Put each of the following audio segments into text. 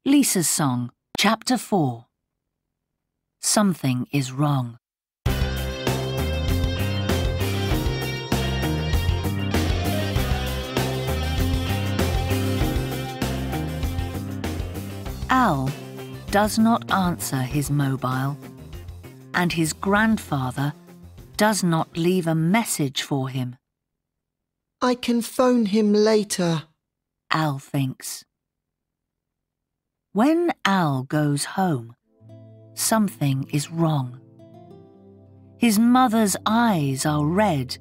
Lisa's Song, Chapter 4. Something is wrong. Al does not answer his mobile, and his grandfather does not leave a message for him. I can phone him later, Al thinks. When Al goes home, something is wrong. His mother's eyes are red,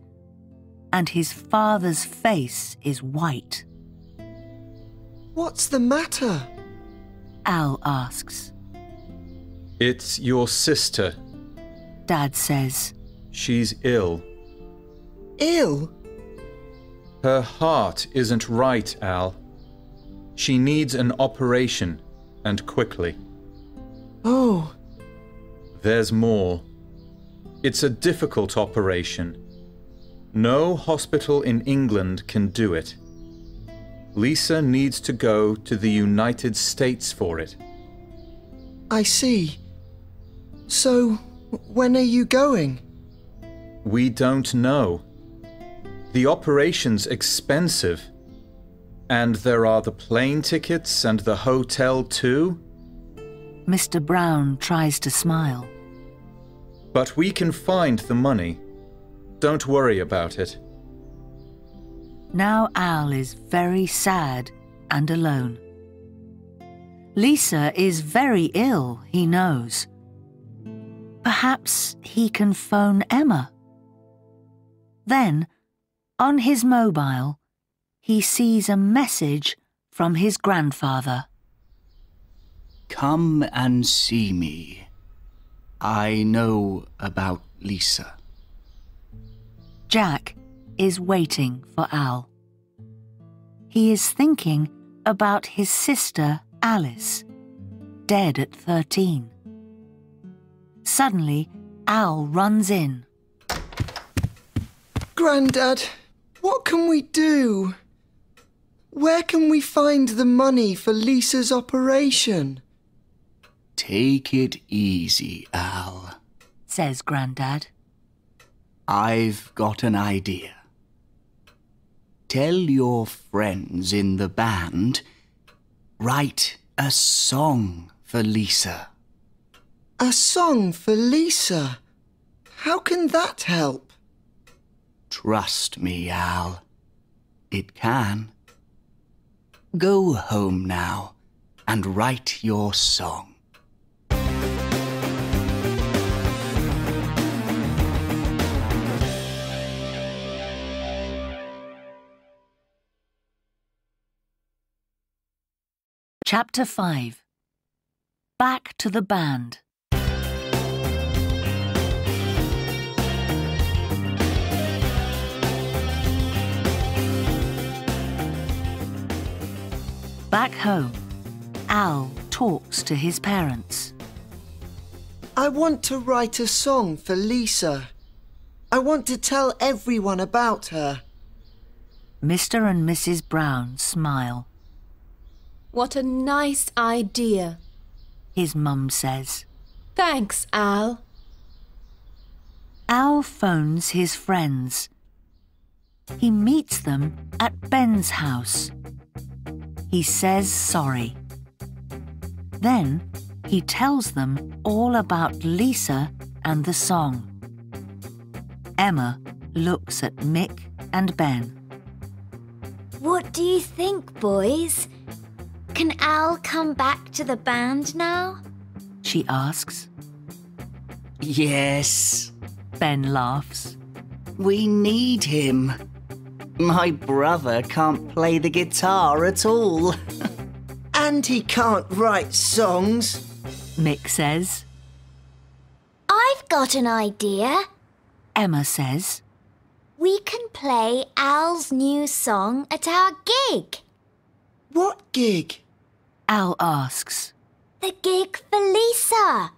and his father's face is white. What's the matter? Al asks. It's your sister. Dad says. She's ill. Ill? Her heart isn't right, Al. She needs an operation, and quickly. Oh. There's more. It's a difficult operation. No hospital in England can do it. Lisa needs to go to the United States for it. I see. So, when are you going? We don't know. The operation's expensive. And there are the plane tickets and the hotel too. Mr. Brown tries to smile. But we can find the money. Don't worry about it. Now Al is very sad and alone. Lisa is very ill, he knows. Perhaps he can phone Emma. Then, on his mobile, he sees a message from his grandfather. Come and see me. I know about Lisa. Jack is waiting for Al. He is thinking about his sister Alice, dead at 13. Suddenly, Al runs in. Grandad, what can we do? Where can we find the money for Lisa's operation? Take it easy, Al, says Grandad. I've got an idea. Tell your friends in the band, write a song for Lisa. A song for Lisa? How can that help? Trust me, Al. It can. Go home now and write your song. Chapter 5. Back to the band. Back home, Al talks to his parents. I want to write a song for Lisa. I want to tell everyone about her. Mr. and Mrs. Brown smile. What a nice idea, his mum says. Thanks, Al. Al phones his friends. He meets them at Ben's house. He says sorry. Then he tells them all about Lisa and the song. Emma looks at Mick and Ben. What do you think, boys? Can Al come back to the band now? She asks. Yes, Ben laughs. we need him. My brother can't play the guitar at all. And he can't write songs, Mick says. I've got an idea. Emma says. We can play Al's new song at our gig. What gig? Al asks. The gig for Lisa.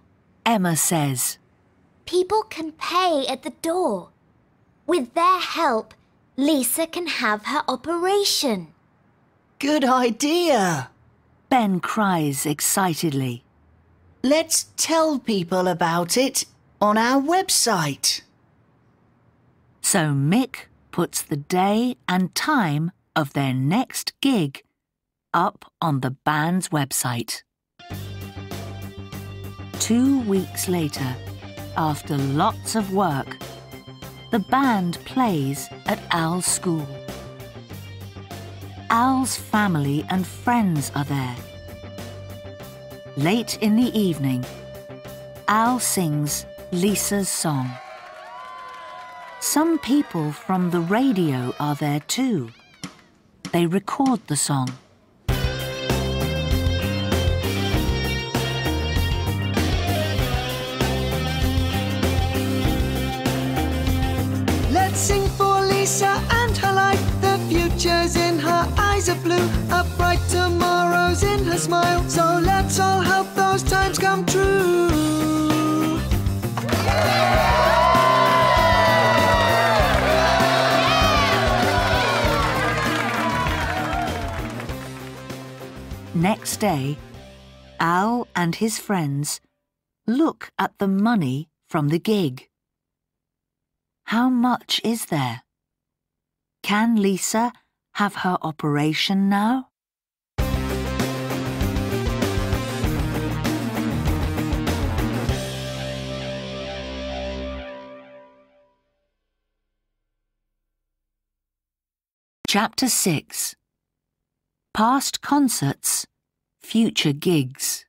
Emma says. People can pay at the door. With their help, Lisa can have her operation. Good idea. Ben cries excitedly. Let's tell people about it on our website. So Mick puts the day and time of their next gig up on the band's website. 2 weeks later, after lots of work, the band plays at Al's school. Al's family and friends are there. Late in the evening, Al sings Lisa's song. Some people from the radio are there too. They record the song. Let's sing for Lisa and her life. The future's in her eyes are blue. A bright tomorrow's in her smile. So let's all help those times come true. Next day, Al and his friends look at the money from the gig. How much is there? Can Lisa have her operation now? Chapter 6. Past concerts, future gigs.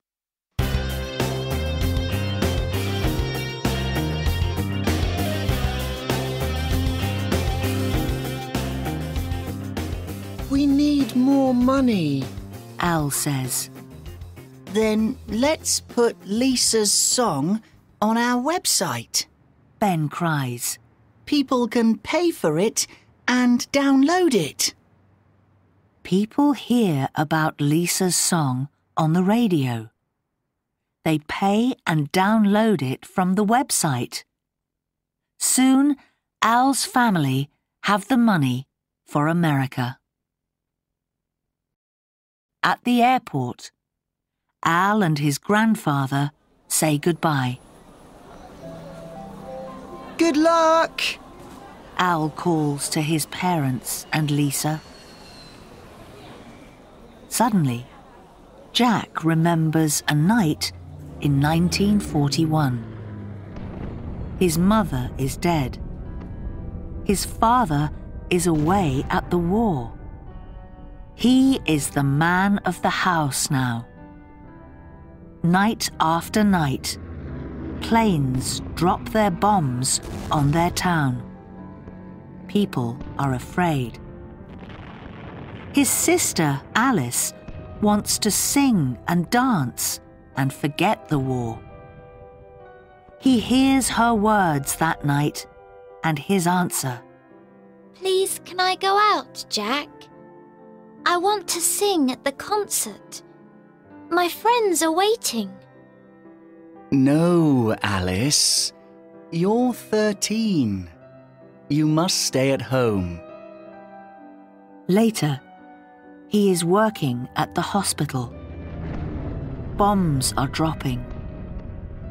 We need more money. Al says. Then let's put Lisa's song on our website. Ben cries. People can pay for it and download it. People hear about Lisa's song on the radio. They pay and download it from the website. Soon, Al's family have the money for America. At the airport, Al and his grandfather say goodbye. Good luck! Al calls to his parents and Lisa. Suddenly, Jack remembers a night in 1941. His mother is dead. His father is away at the war. He is the man of the house now. Night after night, planes drop their bombs on their town. People are afraid. His sister, Alice, wants to sing and dance and forget the war. He hears her words that night and his answer. Please, can I go out, Jack? I want to sing at the concert. My friends are waiting. No, Alice. You're 13. You must stay at home. Later, he is working at the hospital. Bombs are dropping.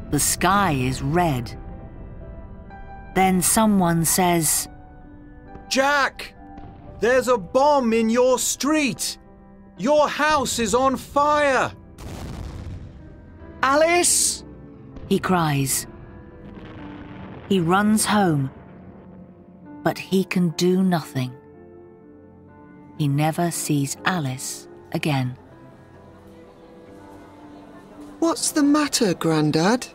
The sky is red. Then someone says, Jack! There's a bomb in your street! Your house is on fire! Alice! He cries. He runs home, but he can do nothing. He never sees Alice again. What's the matter, Grandad?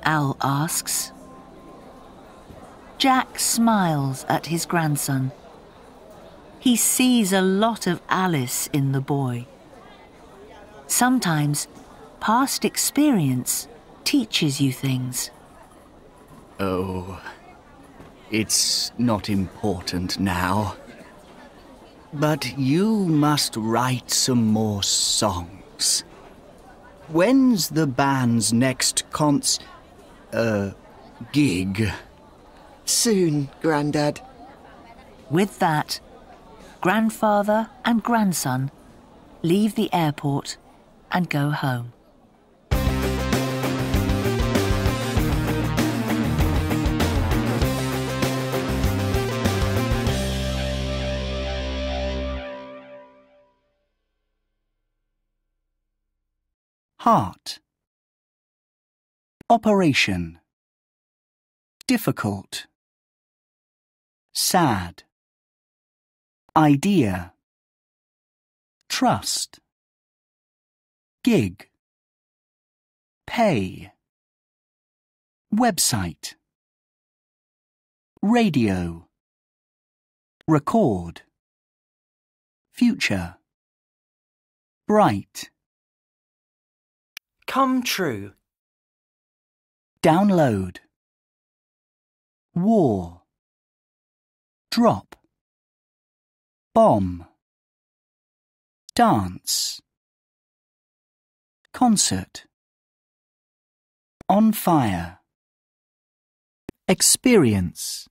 Al asks. Jack smiles at his grandson. He sees a lot of Alice in the boy. Sometimes past experience teaches you things. Oh, it's not important now. But you must write some more songs. When's the band's next gig? Soon, Grandad. With that, grandfather and grandson leave the airport and go home. Heart. Operation. Difficult. Sad. Idea. Trust. Gig. Pay. Website. Radio. Record. Future. Bright. Come true. Download. War. Drop. Bomb. Dance. Concert. On fire. Experience.